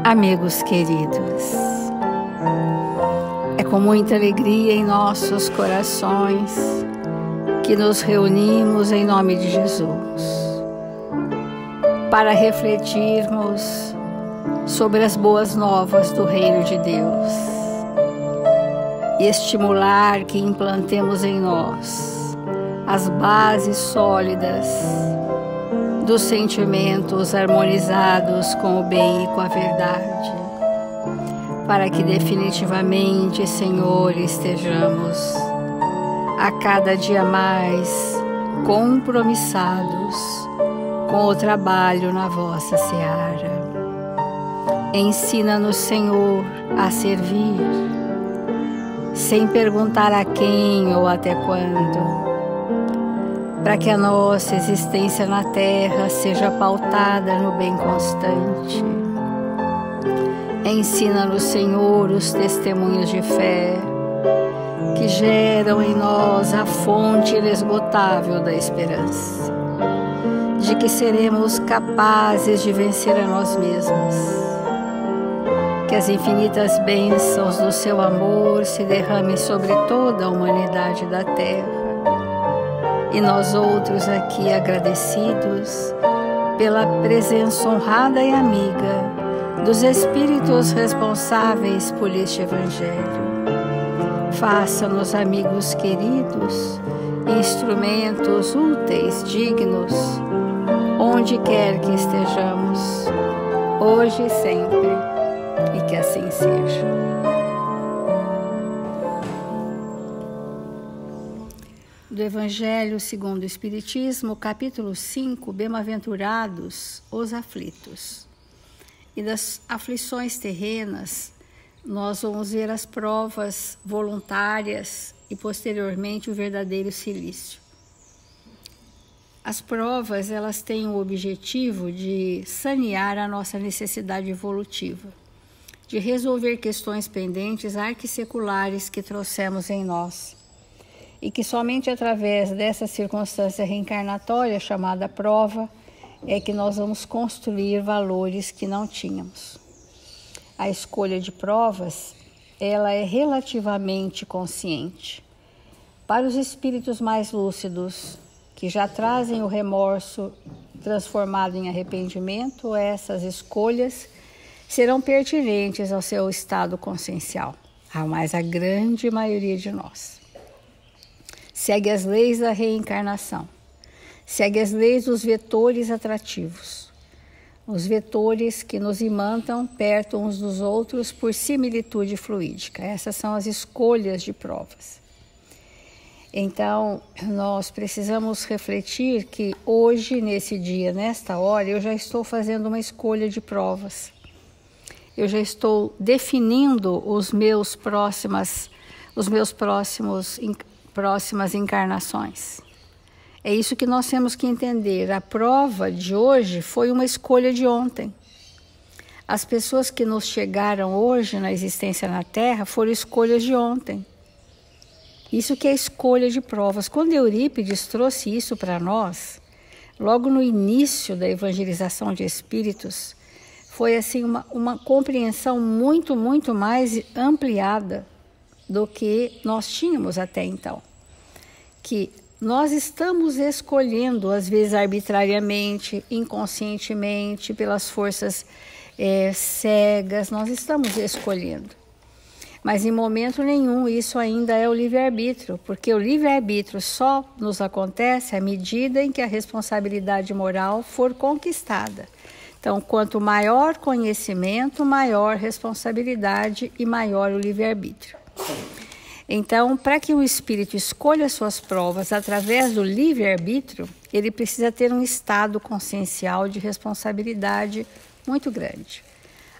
Amigos queridos, é com muita alegria em nossos corações que nos reunimos em nome de Jesus para refletirmos sobre as boas novas do Reino de Deus e estimular que implantemos em nós as bases sólidas dos sentimentos harmonizados com o bem e com a verdade, para que definitivamente, Senhor, estejamos a cada dia mais compromissados com o trabalho na vossa seara. Ensina-nos, Senhor, a servir, sem perguntar a quem ou até quando, para que a nossa existência na terra seja pautada no bem constante. Ensina-nos, Senhor, os testemunhos de fé que geram em nós a fonte inesgotável da esperança, de que seremos capazes de vencer a nós mesmos. Que as infinitas bênçãos do seu amor se derramem sobre toda a humanidade da terra. E nós outros aqui agradecidos pela presença honrada e amiga dos Espíritos responsáveis por este Evangelho. Faça-nos, amigos queridos, instrumentos úteis, dignos, onde quer que estejamos, hoje e sempre, e que assim seja. Do Evangelho segundo o Espiritismo, capítulo 5, Bem-aventurados os aflitos. E das aflições terrenas, nós vamos ver as provas voluntárias e posteriormente o verdadeiro cilício. As provas, elas têm o objetivo de sanear a nossa necessidade evolutiva, de resolver questões pendentes arquisseculares que trouxemos em nós, e que somente através dessa circunstância reencarnatória chamada prova é que nós vamos construir valores que não tínhamos. A escolha de provas, ela é relativamente consciente. Para os espíritos mais lúcidos, que já trazem o remorso transformado em arrependimento, essas escolhas serão pertinentes ao seu estado consciencial, mas a grande maioria de nós segue as leis da reencarnação, segue as leis dos vetores atrativos, os vetores que nos imantam perto uns dos outros por similitude fluídica. Essas são as escolhas de provas. Então, nós precisamos refletir que hoje, nesse dia, nesta hora, eu já estou fazendo uma escolha de provas. Eu já estou definindo as minhas próximas encarnações. É isso que nós temos que entender. A prova de hoje foi uma escolha de ontem. As pessoas que nos chegaram hoje na existência na Terra foram escolhas de ontem. Isso que é escolha de provas. Quando Eurípides trouxe isso para nós, logo no início da evangelização de espíritos, foi assim uma compreensão muito, muito mais ampliada do que nós tínhamos até então. Que nós estamos escolhendo, às vezes arbitrariamente, inconscientemente, pelas forças cegas, nós estamos escolhendo. Mas em momento nenhum isso ainda é o livre-arbítrio, porque o livre-arbítrio só nos acontece à medida em que a responsabilidade moral for conquistada. Então, quanto maior conhecimento, maior responsabilidade e maior o livre-arbítrio. Então, para que o espírito escolha suas provas através do livre-arbítrio, ele precisa ter um estado consciencial de responsabilidade muito grande.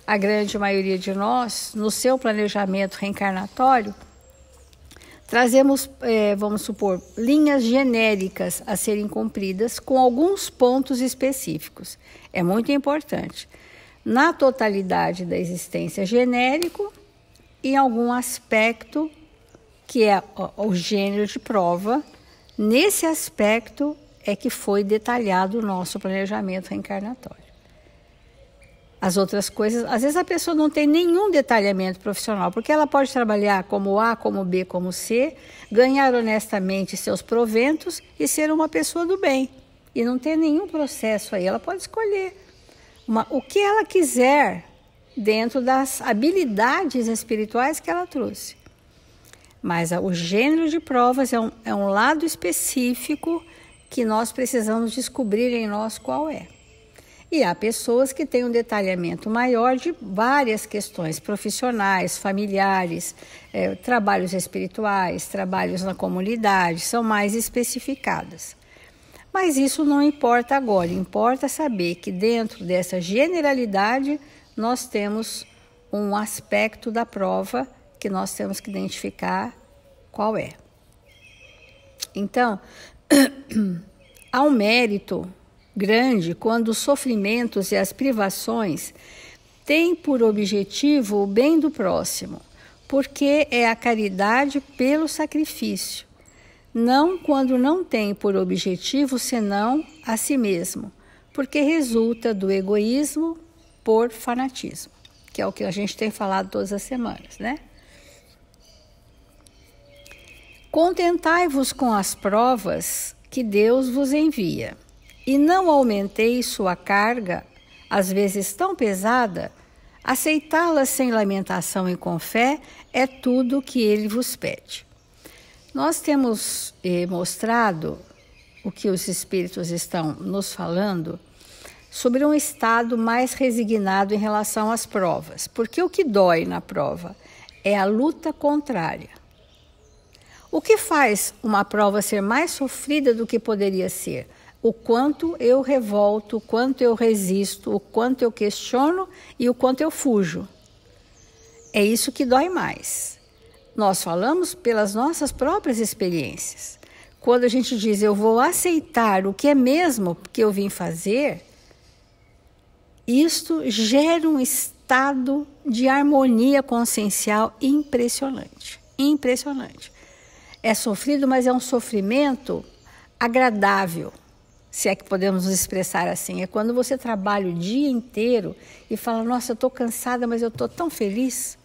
A grande maioria de nós, no seu planejamento reencarnatório, trazemos, vamos supor, linhas genéricas a serem cumpridas com alguns pontos específicos. É muito importante. Na totalidade da existência genérico, em algum aspecto que é o gênero de prova, nesse aspecto é que foi detalhado o nosso planejamento reencarnatório. As outras coisas, às vezes a pessoa não tem nenhum detalhamento profissional, porque ela pode trabalhar como A, como B, como C, ganhar honestamente seus proventos e ser uma pessoa do bem. E não ter nenhum processo aí. Ela pode escolher o que ela quiser dentro das habilidades espirituais que ela trouxe. Mas o gênero de provas é um lado específico que nós precisamos descobrir em nós qual é. E há pessoas que têm um detalhamento maior de várias questões profissionais, familiares, trabalhos espirituais, trabalhos na comunidade, são mais especificadas. Mas isso não importa agora, importa saber que dentro dessa generalidade nós temos um aspecto da prova que nós temos que identificar qual é. Então, há um mérito grande quando os sofrimentos e as privações têm por objetivo o bem do próximo, porque é a caridade pelo sacrifício, não quando não tem por objetivo senão a si mesmo, porque resulta do egoísmo por fanatismo, que é o que a gente tem falado todas as semanas, né? Contentai-vos com as provas que Deus vos envia, e não aumenteis sua carga, às vezes tão pesada, aceitá-la sem lamentação e com fé é tudo o que ele vos pede. Nós temos mostrado o que os Espíritos estão nos falando sobre um estado mais resignado em relação às provas, porque o que dói na prova é a luta contrária. O que faz uma prova ser mais sofrida do que poderia ser? O quanto eu revolto, o quanto eu resisto, o quanto eu questiono e o quanto eu fujo. É isso que dói mais. Nós falamos pelas nossas próprias experiências. Quando a gente diz eu vou aceitar o que é mesmo que eu vim fazer, isto gera um estado de harmonia consciencial impressionante. Impressionante. É sofrido, mas é um sofrimento agradável, se é que podemos nos expressar assim. É quando você trabalha o dia inteiro e fala, nossa, eu estou cansada, mas eu estou tão feliz.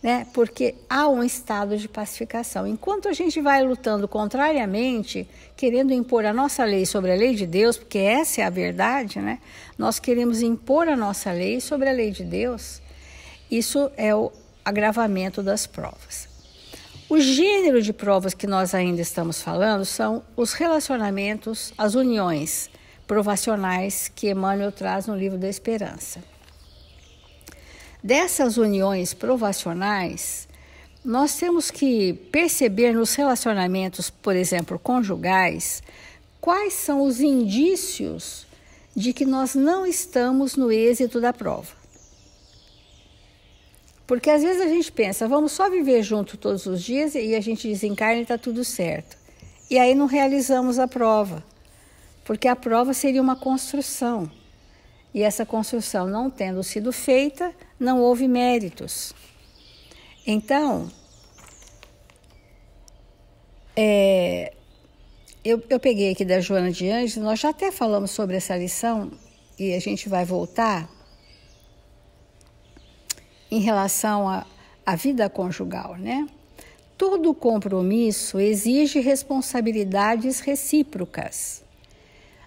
Né? Porque há um estado de pacificação. Enquanto a gente vai lutando contrariamente, querendo impor a nossa lei sobre a lei de Deus, porque essa é a verdade, né? Nós queremos impor a nossa lei sobre a lei de Deus. Isso é o agravamento das provas. O gênero de provas que nós ainda estamos falando são os relacionamentos, as uniões provacionais que Emmanuel traz no Livro da Esperança. Dessas uniões provacionais, nós temos que perceber nos relacionamentos, por exemplo, conjugais, quais são os indícios de que nós não estamos no êxito da prova. Porque às vezes a gente pensa, vamos só viver junto todos os dias e a gente desencarna e está tudo certo. E aí não realizamos a prova, porque a prova seria uma construção. E essa construção não tendo sido feita, não houve méritos. Então, eu peguei aqui da Joana de Ângeles, nós já até falamos sobre essa lição e a gente vai voltar em relação à vida conjugal, né? Todo compromisso exige responsabilidades recíprocas,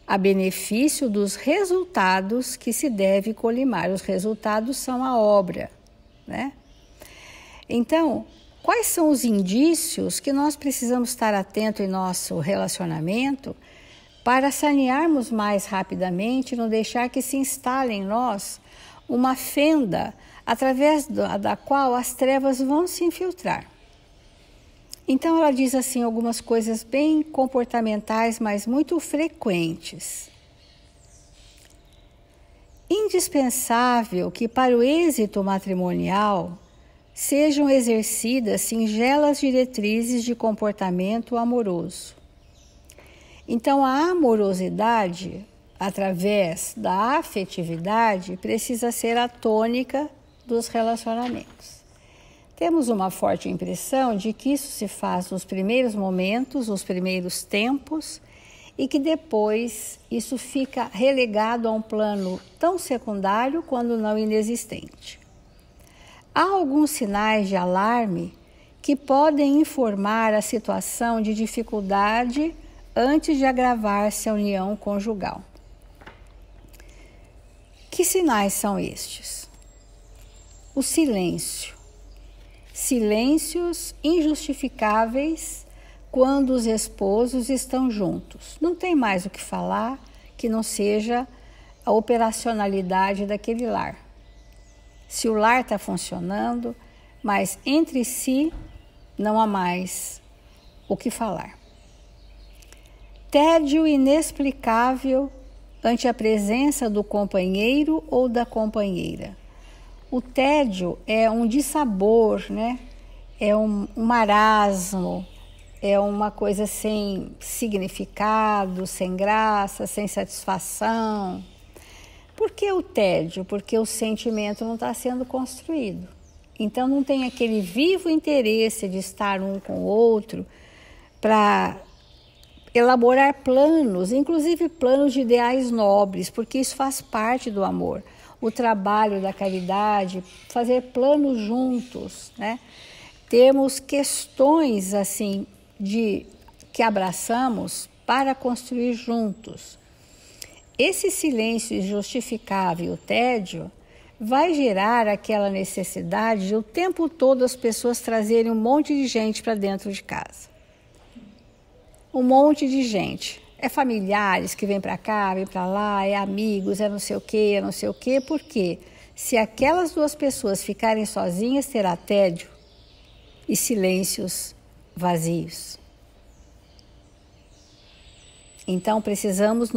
a benefício dos resultados que se deve colimar. Os resultados são a obra, né? Então, quais são os indícios que nós precisamos estar atentos em nosso relacionamento para sanearmos mais rapidamente, não deixar que se instale em nós uma fenda através da qual as trevas vão se infiltrar. Então ela diz assim algumas coisas bem comportamentais, mas muito frequentes. Indispensável que para o êxito matrimonial sejam exercidas singelas diretrizes de comportamento amoroso. Então a amorosidade, através da afetividade, precisa ser a tônica dos relacionamentos. Temos uma forte impressão de que isso se faz nos primeiros momentos, nos primeiros tempos, e que depois isso fica relegado a um plano tão secundário quanto não inexistente. Há alguns sinais de alarme que podem informar a situação de dificuldade antes de agravar-se a união conjugal. Que sinais são estes? O silêncio. Silêncios injustificáveis quando os esposos estão juntos. Não tem mais o que falar que não seja a operacionalidade daquele lar. Se o lar está funcionando, mas entre si não há mais o que falar. Tédio inexplicável ante a presença do companheiro ou da companheira. O tédio é um dissabor, né? É um marasmo, é uma coisa sem significado, sem graça, sem satisfação. Por que o tédio? Porque o sentimento não está sendo construído. Então não tem aquele vivo interesse de estar um com o outro para elaborar planos, inclusive planos de ideais nobres, porque isso faz parte do amor. O trabalho da caridade, fazer planos juntos, né? Temos questões assim que abraçamos para construir juntos. Esse silêncio injustificável, o tédio, vai gerar aquela necessidade de o tempo todo as pessoas trazerem um monte de gente para dentro de casa. Um monte de gente. É familiares que vêm para cá, vêm para lá, é amigos, é não sei o quê, é não sei o quê. Por quê? Se aquelas duas pessoas ficarem sozinhas, terá tédio e silêncios vazios. Então precisamos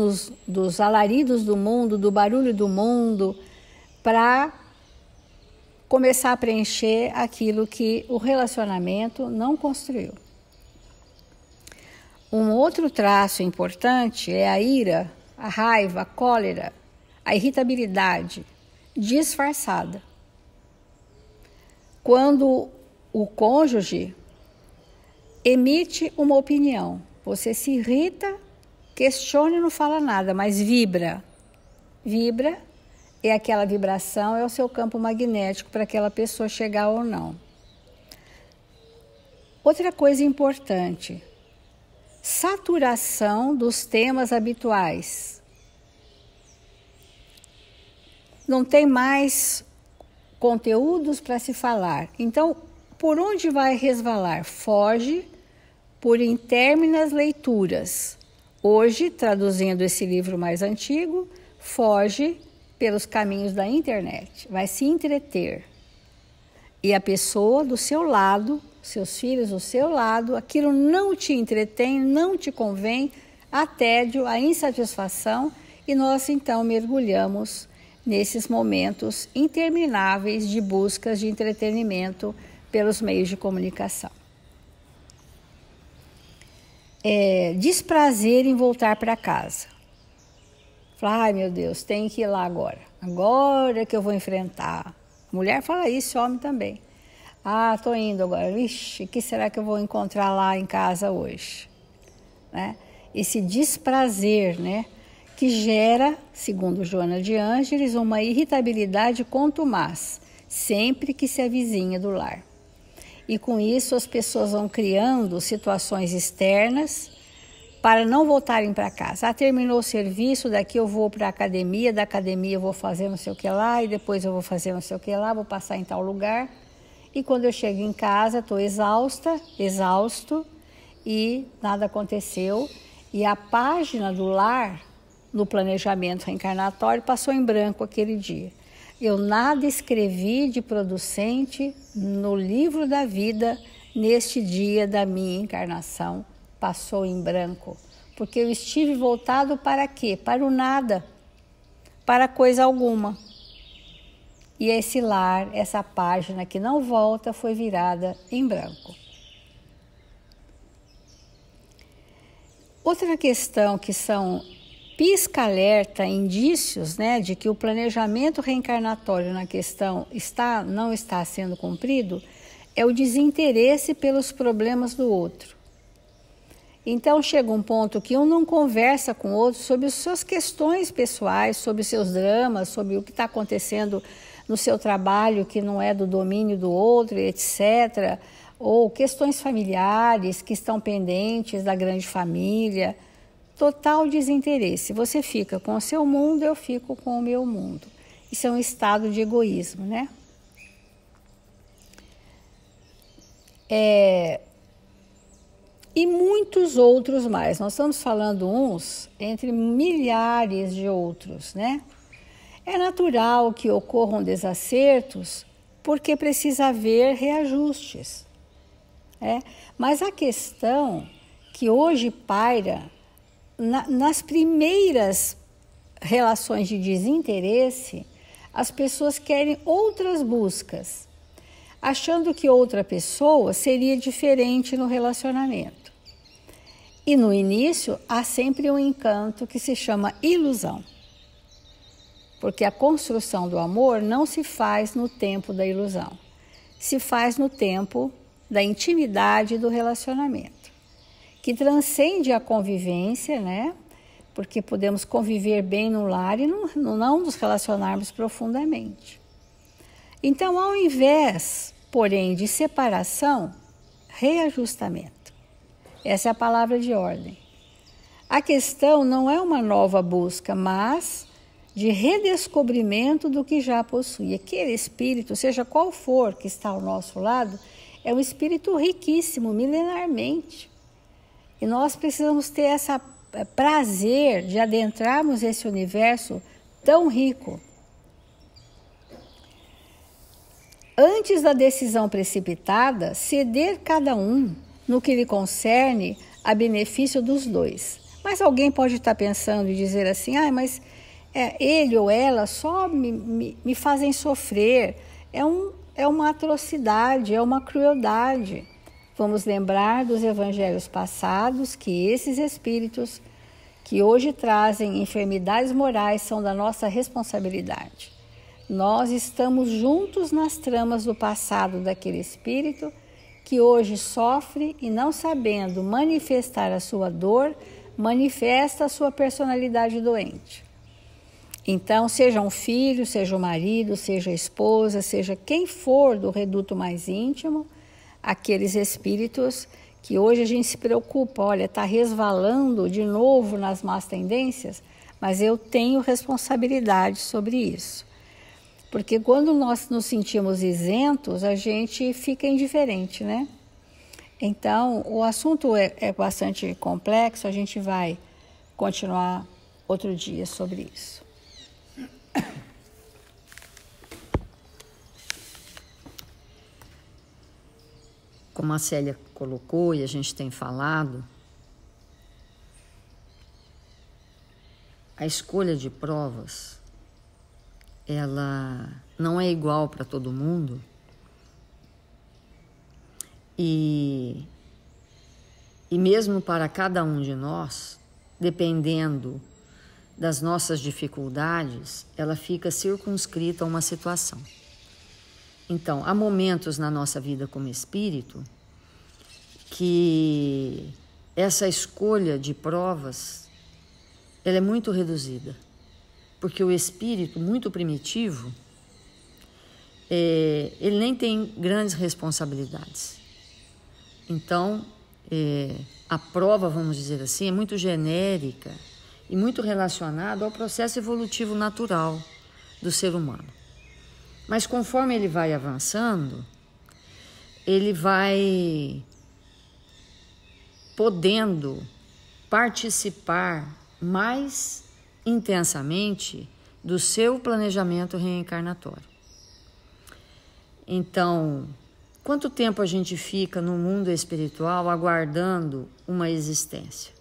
dos alaridos do mundo, do barulho do mundo, para começar a preencher aquilo que o relacionamento não construiu. Um outro traço importante é a ira, a raiva, a cólera, a irritabilidade disfarçada. Quando o cônjuge emite uma opinião, você se irrita, questiona e não fala nada, mas vibra. Vibra é aquela vibração, é o seu campo magnético para aquela pessoa chegar ou não. Outra coisa importante, saturação dos temas habituais. Não tem mais conteúdos para se falar. Então, por onde vai resvalar? Foge por interminas leituras. Hoje, traduzindo esse livro mais antigo, foge pelos caminhos da internet. Vai se entreter. E a pessoa do seu lado, seus filhos do seu lado, aquilo não te entretém, não te convém, há tédio, há insatisfação, e nós então mergulhamos nesses momentos intermináveis de buscas de entretenimento pelos meios de comunicação. Desprazer em voltar para casa. Ai, meu Deus, tenho que ir lá agora. Agora que eu vou enfrentar. Mulher fala isso, homem também. Ah, estou indo agora. Vixe, o que será que eu vou encontrar lá em casa hoje? Né? Esse desprazer, né? Que gera, segundo Joana de Ângeles, uma irritabilidade contumaz, sempre que se avizinha do lar. E com isso as pessoas vão criando situações externas para não voltarem para casa. Ah, terminou o serviço, daqui eu vou para a academia, da academia eu vou fazer não sei o que lá, e depois eu vou fazer não sei o que lá, vou passar em tal lugar. E quando eu chego em casa, estou exausto, e nada aconteceu. E a página do lar, no planejamento reencarnatório, passou em branco aquele dia. Eu nada escrevi de producente no livro da vida neste dia da minha encarnação. Passou em branco, porque eu estive voltado para quê? Para o nada, para coisa alguma. E esse lar, essa página que não volta, foi virada em branco. Outra questão que são pisca-alerta, indícios, né, de que o planejamento reencarnatório na questão não está sendo cumprido, é o desinteresse pelos problemas do outro. Então chega um ponto que um não conversa com o outro sobre as suas questões pessoais, sobre os seus dramas, sobre o que está acontecendo no seu trabalho que não é do domínio do outro, etc. Ou questões familiares que estão pendentes da grande família. Total desinteresse. Você fica com o seu mundo, eu fico com o meu mundo. Isso é um estado de egoísmo, né? E muitos outros mais. Nós estamos falando uns entre milhares de outros, né? É natural que ocorram desacertos porque precisa haver reajustes. Mas a questão que hoje paira nas primeiras relações de desinteresse, as pessoas querem outras buscas, achando que outra pessoa seria diferente no relacionamento. E no início há sempre um encanto que se chama ilusão. Porque a construção do amor não se faz no tempo da ilusão, se faz no tempo da intimidade do relacionamento, que transcende a convivência, né? Porque podemos conviver bem no lar e não nos relacionarmos profundamente. Então, ao invés, porém, de separação, reajustamento. Essa é a palavra de ordem. A questão não é uma nova busca, mas de redescobrimento do que já possui. Aquele espírito, seja qual for que está ao nosso lado, é um espírito riquíssimo, milenarmente. E nós precisamos ter esse prazer de adentrarmos esse universo tão rico. Antes da decisão precipitada, ceder cada um no que lhe concerne a benefício dos dois. Mas alguém pode estar pensando e dizer assim, mas ele ou ela só me fazem sofrer. É uma atrocidade, é uma crueldade. Vamos lembrar dos evangelhos passados que esses espíritos que hoje trazem enfermidades morais são da nossa responsabilidade. Nós estamos juntos nas tramas do passado daquele espírito que hoje sofre e, não sabendo manifestar a sua dor, manifesta a sua personalidade doente. Então, seja um filho, seja o marido, seja a esposa, seja quem for do reduto mais íntimo, aqueles espíritos que hoje a gente se preocupa, olha, está resvalando de novo nas más tendências, mas eu tenho responsabilidade sobre isso. Porque quando nós nos sentimos isentos, a gente fica indiferente, né? Então, o assunto é bastante complexo, a gente vai continuar outro dia sobre isso. Como a Célia colocou e a gente tem falado, a escolha de provas, ela não é igual para todo mundo e mesmo para cada um de nós, dependendo das nossas dificuldades, ela fica circunscrita a uma situação. Então, há momentos na nossa vida como espírito que essa escolha de provas ela é muito reduzida, porque o espírito muito primitivo ele nem tem grandes responsabilidades. Então, a prova, vamos dizer assim, é muito genérica e muito relacionada ao processo evolutivo natural do ser humano. Mas conforme ele vai avançando, ele vai podendo participar mais intensamente do seu planejamento reencarnatório. Então, quanto tempo a gente fica no mundo espiritual aguardando uma existência?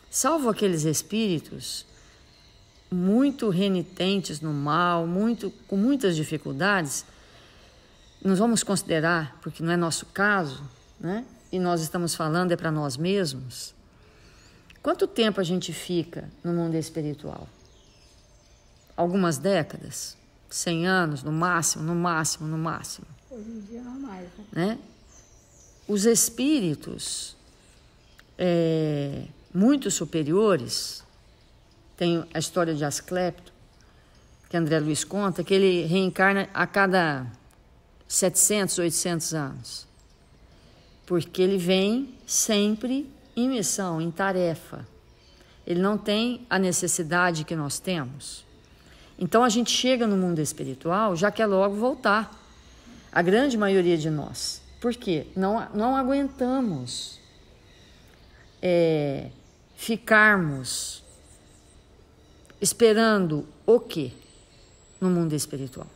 Salvo aqueles espíritos muito renitentes no mal, com muitas dificuldades, nós vamos considerar, porque não é nosso caso, né? E nós estamos falando para nós mesmos. Quanto tempo a gente fica no mundo espiritual? Algumas décadas? 100 anos, no máximo, no máximo, no máximo. Hoje em dia não mais, né? Os espíritos muito superiores. Tem a história de Asclepio, que André Luiz conta, que ele reencarna a cada 700, 800 anos. Porque ele vem sempre em missão, em tarefa. Ele não tem a necessidade que nós temos. Então a gente chega no mundo espiritual, já quer logo voltar. A grande maioria de nós. Por quê? Não aguentamos ficarmos esperando o quê no mundo espiritual?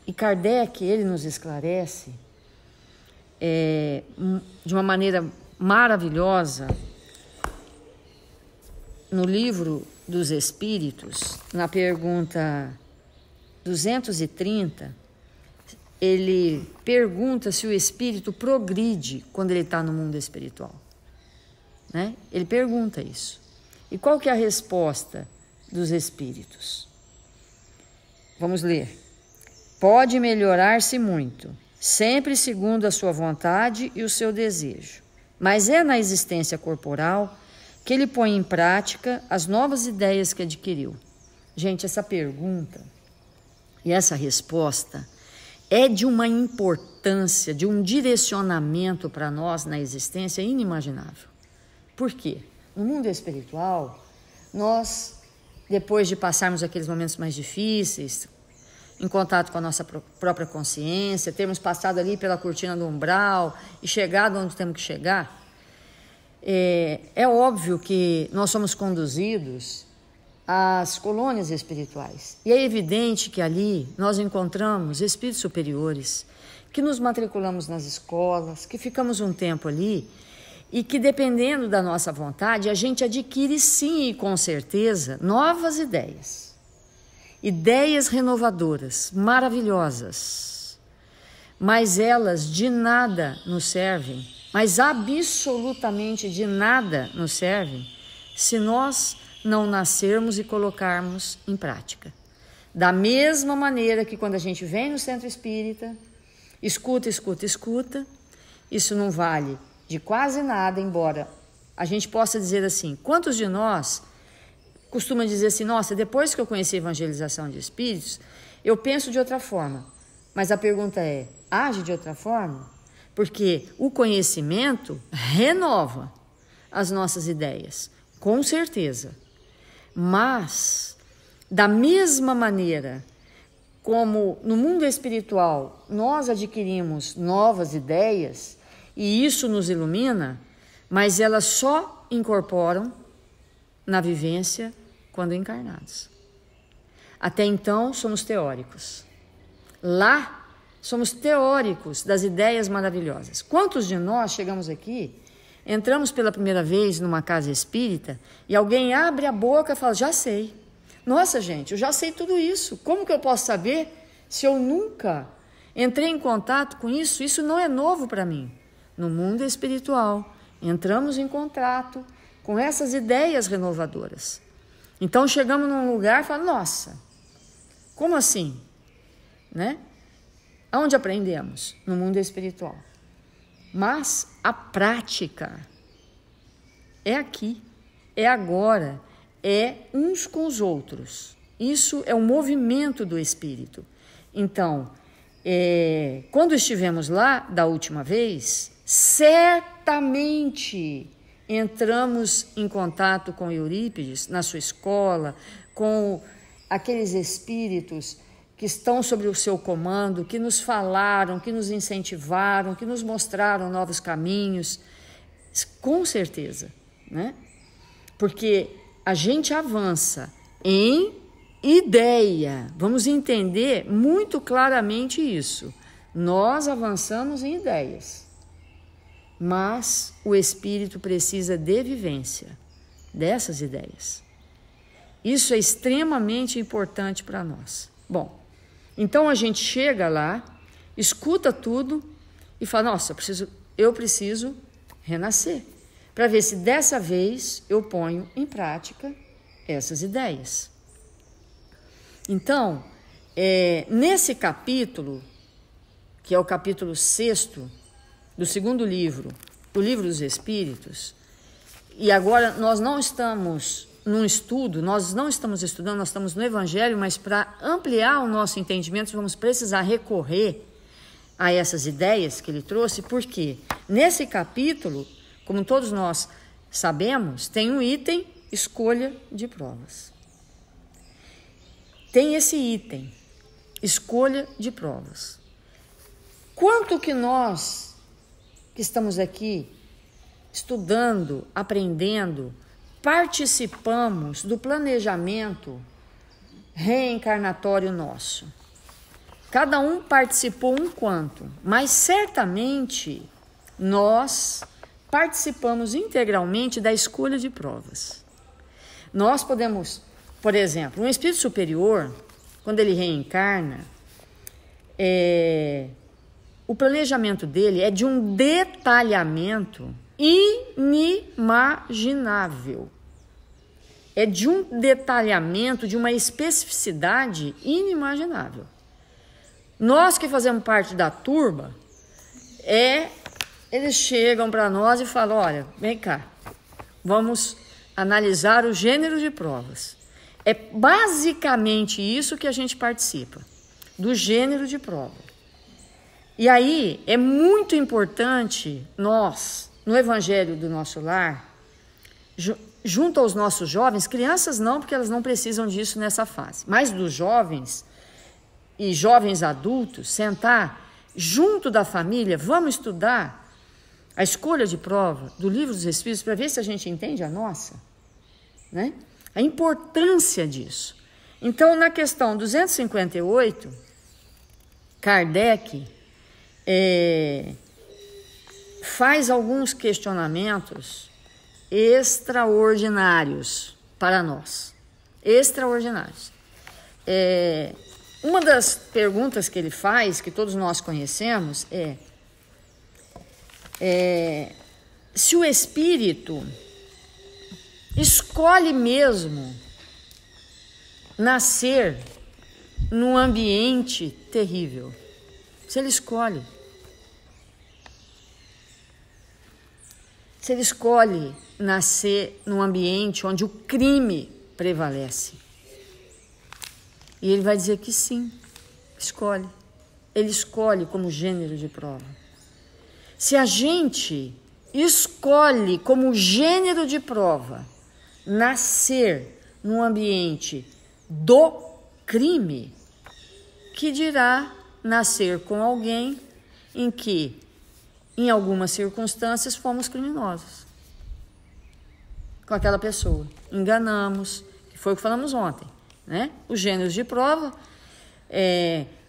E Kardec, ele nos esclarece de uma maneira maravilhosa no livro dos Espíritos, na pergunta 230, ele pergunta se o espírito progride quando ele está no mundo espiritual. Né? Ele pergunta isso. E qual que é a resposta dos espíritos? Vamos ler. Pode melhorar-se muito, sempre segundo a sua vontade e o seu desejo, mas é na existência corporal que ele põe em prática as novas ideias que adquiriu. Gente, essa pergunta e essa resposta é de uma importância, de um direcionamento para nós na existência inimaginável. Por quê? No mundo espiritual, nós, depois de passarmos aqueles momentos mais difíceis, em contato com a nossa própria consciência, termos passado ali pela cortina do umbral e chegado onde temos que chegar, é óbvio que nós somos conduzidos às colônias espirituais. E é evidente que ali nós encontramos espíritos superiores, que nos matriculamos nas escolas, que ficamos um tempo ali e que, dependendo da nossa vontade, a gente adquire sim e com certeza novas ideias. Ideias renovadoras, maravilhosas, mas elas de nada nos servem, mas absolutamente de nada nos servem, se nós não nascermos e colocarmos em prática. Da mesma maneira que quando a gente vem no centro espírita, escuta, isso não vale de quase nada, embora a gente possa dizer assim, quantos de nós costuma dizer assim, nossa, depois que eu conheci a evangelização de espíritos, eu penso de outra forma. Mas a pergunta é, age de outra forma? Porque o conhecimento renova as nossas ideias, com certeza. Mas, da mesma maneira como no mundo espiritual nós adquirimos novas ideias, e isso nos ilumina, mas elas só incorporam na vivência quando encarnados. Até então, somos teóricos. Lá, somos teóricos das ideias maravilhosas. Quantos de nós chegamos aqui, entramos pela primeira vez numa casa espírita e alguém abre a boca e fala, já sei. Nossa, gente, eu já sei tudo isso. Como que eu posso saber se eu nunca entrei em contato com isso? Isso não é novo para mim. No mundo espiritual, entramos em contato com essas ideias renovadoras. Então, chegamos num lugar e falamos, nossa, como assim? Né? Aonde aprendemos? No mundo espiritual. Mas a prática é aqui, é agora, é uns com os outros. Isso é o movimento do espírito. Então, quando estivemos lá da última vez, certamente entramos em contato com Eurípides na sua escola, com aqueles espíritos que estão sobre o seu comando, que nos falaram, que nos incentivaram, que nos mostraram novos caminhos, com certeza, né? Porque a gente avança em ideia, vamos entender muito claramente isso, nós avançamos em ideias, mas o espírito precisa de vivência dessas ideias. Isso é extremamente importante para nós. Bom, então a gente chega lá, escuta tudo e fala, nossa, eu preciso renascer, para ver se dessa vez eu ponho em prática essas ideias. Então, nesse capítulo, que é o capítulo 6º do segundo livro, o Livro dos Espíritos, e agora nós não estamos num estudo, nós não estamos estudando, nós estamos no Evangelho, mas para ampliar o nosso entendimento, vamos precisar recorrer a essas ideias que ele trouxe, porque nesse capítulo, como todos nós sabemos, tem um item, escolha de provas. Tem esse item, escolha de provas. Quanto que nós que estamos aqui estudando, aprendendo, participamos do planejamento reencarnatório nosso? Cada um participou um quanto, mas certamente nós participamos integralmente da escolha de provas. Nós podemos, por exemplo, um espírito superior, quando ele reencarna, o planejamento dele é de um detalhamento inimaginável. É de um detalhamento, de uma especificidade inimaginável. Nós que fazemos parte da turba, eles chegam para nós e falam, olha, vem cá, vamos analisar o gênero de provas. É basicamente isso que a gente participa, do gênero de prova. E aí é muito importante nós, no Evangelho do Nosso Lar, junto aos nossos jovens, crianças não, porque elas não precisam disso nessa fase, mas dos jovens e jovens adultos, sentar junto da família, vamos estudar a escolha de prova do Livro dos Espíritos para ver se a gente entende a nossa, né? A importância disso. Então, na questão 258, Kardec faz alguns questionamentos extraordinários para nós. Extraordinários. Uma das perguntas que ele faz, que todos nós conhecemos, se o espírito escolhe mesmo nascer num ambiente terrível. Se ele escolhe. Se ele escolhe nascer num ambiente onde o crime prevalece. E ele vai dizer que sim, escolhe. Ele escolhe como gênero de prova. Se a gente escolhe como gênero de prova nascer num ambiente do crime, que dirá nascer com alguém em que, em algumas circunstâncias, fomos criminosos com aquela pessoa, enganamos, que foi o que falamos ontem, né? Os gêneros de prova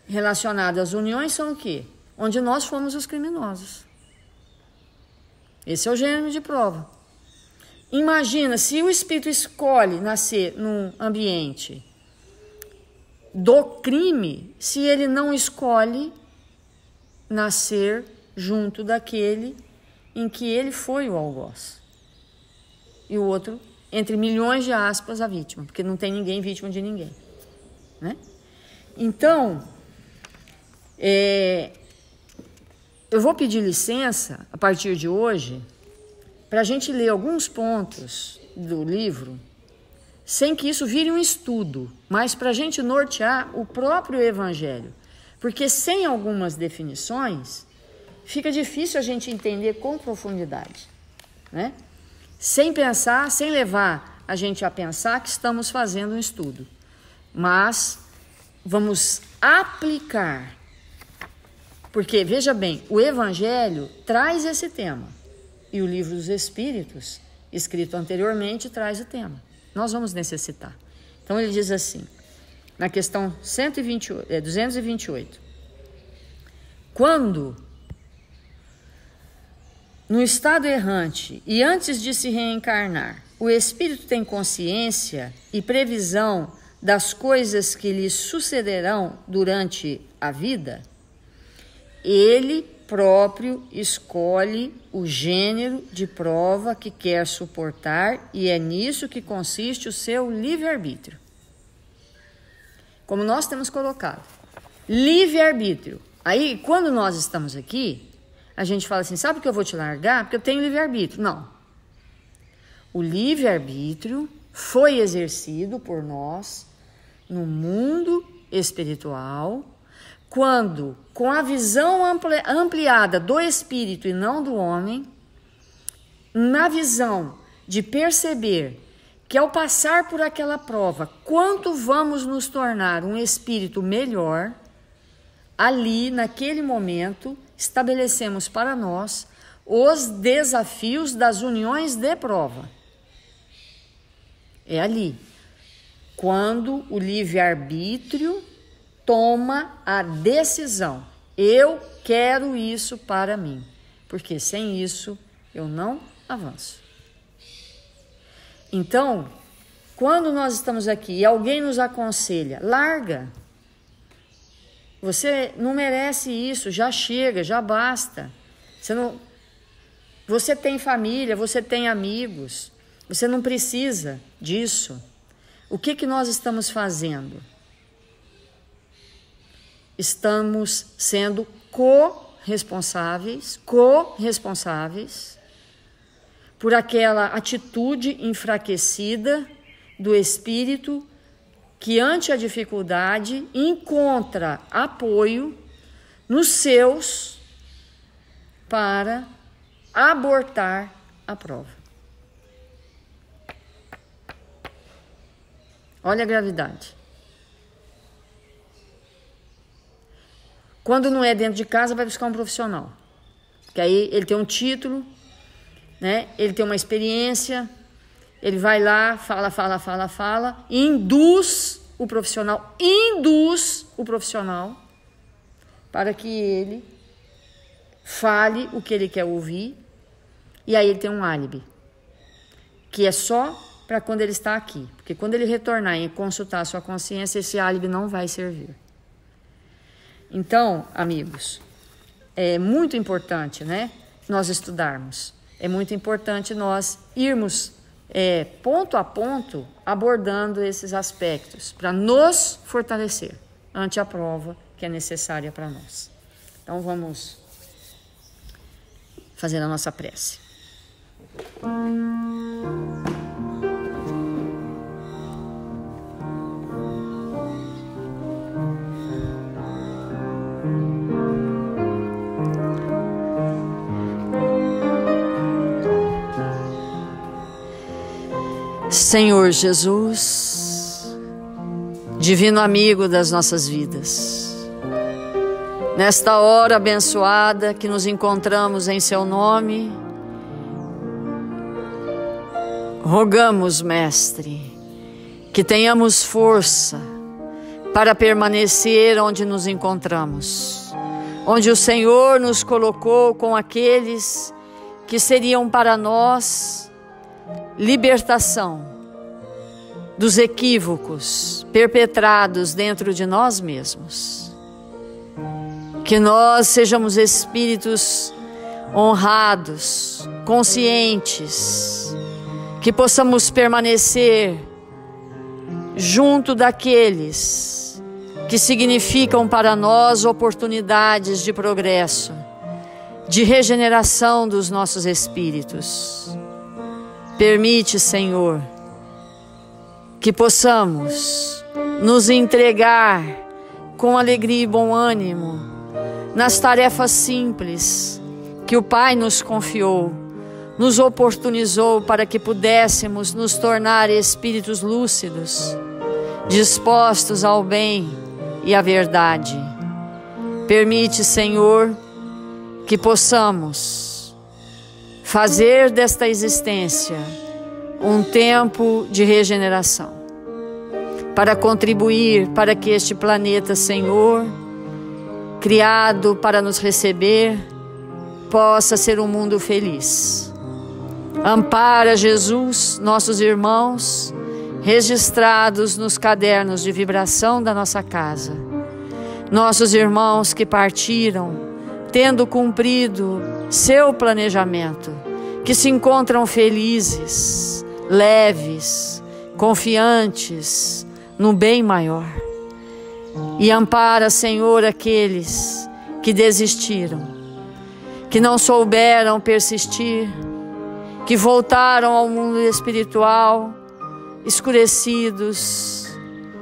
relacionados às uniões são o quê? Onde nós fomos os criminosos. Esse é o gênero de prova. Imagina, se o espírito escolhe nascer num ambiente do crime, se ele não escolhe nascer junto daquele em que ele foi o algoz. E o outro, entre milhões de aspas, a vítima, porque não tem ninguém vítima de ninguém, né? Então, eu vou pedir licença, a partir de hoje, para a gente ler alguns pontos do livro, sem que isso vire um estudo, mas para a gente nortear o próprio Evangelho. Porque sem algumas definições, fica difícil a gente entender com profundidade, né? Sem pensar, sem levar a gente a pensar que estamos fazendo um estudo. Mas vamos aplicar. Porque, veja bem, o Evangelho traz esse tema. E o Livro dos Espíritos, escrito anteriormente, traz o tema. Nós vamos necessitar. Então, ele diz assim, na questão 228. Quando, no estado errante e antes de se reencarnar, o espírito tem consciência e previsão das coisas que lhe sucederão durante a vida, ele próprio escolhe o gênero de prova que quer suportar e é nisso que consiste o seu livre-arbítrio. Como nós temos colocado, livre-arbítrio. Aí, quando nós estamos aqui, a gente fala assim, sabe que eu vou te largar? Porque eu tenho livre-arbítrio. Não. O livre-arbítrio foi exercido por nós no mundo espiritual, quando, com a visão ampliada do espírito e não do homem, na visão de perceber que ao passar por aquela prova, quanto vamos nos tornar um espírito melhor, ali, naquele momento, estabelecemos para nós os desafios das uniões de prova. É ali, quando o livre-arbítrio toma a decisão. Eu quero isso para mim, porque sem isso eu não avanço. Então, quando nós estamos aqui e alguém nos aconselha, larga. Você não merece isso, já chega, já basta. Você tem família, você tem amigos, você não precisa disso. O que nós estamos fazendo? Estamos sendo corresponsáveis por aquela atitude enfraquecida do espírito que, ante a dificuldade, encontra apoio nos seus para abortar a prova. Olha a gravidade. Quando não é dentro de casa, vai buscar um profissional. Porque aí ele tem um título, né? Ele tem uma experiência, ele vai lá, fala, e induz o profissional para que ele fale o que ele quer ouvir, e aí ele tem um álibi, que é só para quando ele está aqui, porque quando ele retornar e consultar a sua consciência, esse álibi não vai servir. Então, amigos, é muito importante, né, nós estudarmos, é muito importante nós irmos ponto a ponto abordando esses aspectos para nos fortalecer ante a prova que é necessária para nós. Então, vamos fazer a nossa prece. Senhor Jesus, divino amigo das nossas vidas, nesta hora abençoada que nos encontramos em seu nome, rogamos, Mestre, que tenhamos força para permanecer onde nos encontramos, onde o Senhor nos colocou com aqueles que seriam para nós libertação dos equívocos perpetrados dentro de nós mesmos. Que nós sejamos espíritos honrados, conscientes, que possamos permanecer junto daqueles que significam para nós oportunidades de progresso, de regeneração dos nossos espíritos. Permite, Senhor, que possamos nos entregar com alegria e bom ânimo nas tarefas simples que o Pai nos confiou, nos oportunizou para que pudéssemos nos tornar espíritos lúcidos, dispostos ao bem e à verdade. Permite, Senhor, que possamos fazer desta existência um tempo de regeneração, para contribuir para que este planeta, Senhor, criado para nos receber, possa ser um mundo feliz. Ampara, Jesus, nossos irmãos, registrados nos cadernos de vibração da nossa casa. Nossos irmãos que partiram, tendo cumprido seu planejamento, que se encontram felizes, leves, confiantes no bem maior. E ampara, Senhor, aqueles que desistiram, que não souberam persistir, que voltaram ao mundo espiritual escurecidos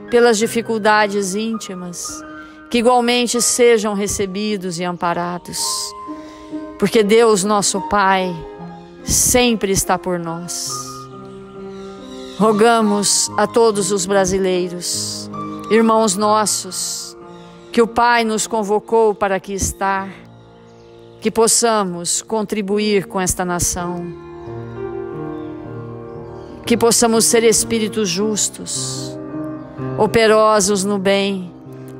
pelas dificuldades íntimas, que igualmente sejam recebidos e amparados, porque Deus, nosso Pai, sempre está por nós. Rogamos a todos os brasileiros, irmãos nossos, que o Pai nos convocou para aqui estar, que possamos contribuir com esta nação, que possamos ser espíritos justos, operosos no bem,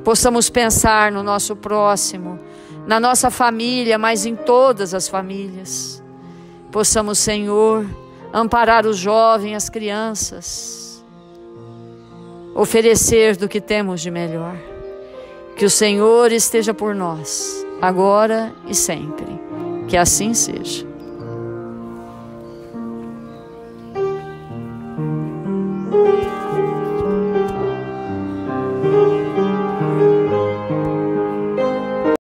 possamos pensar no nosso próximo, na nossa família, mas em todas as famílias. Possamos, Senhor, amparar os jovens, as crianças, oferecer do que temos de melhor. Que o Senhor esteja por nós, agora e sempre. Que assim seja.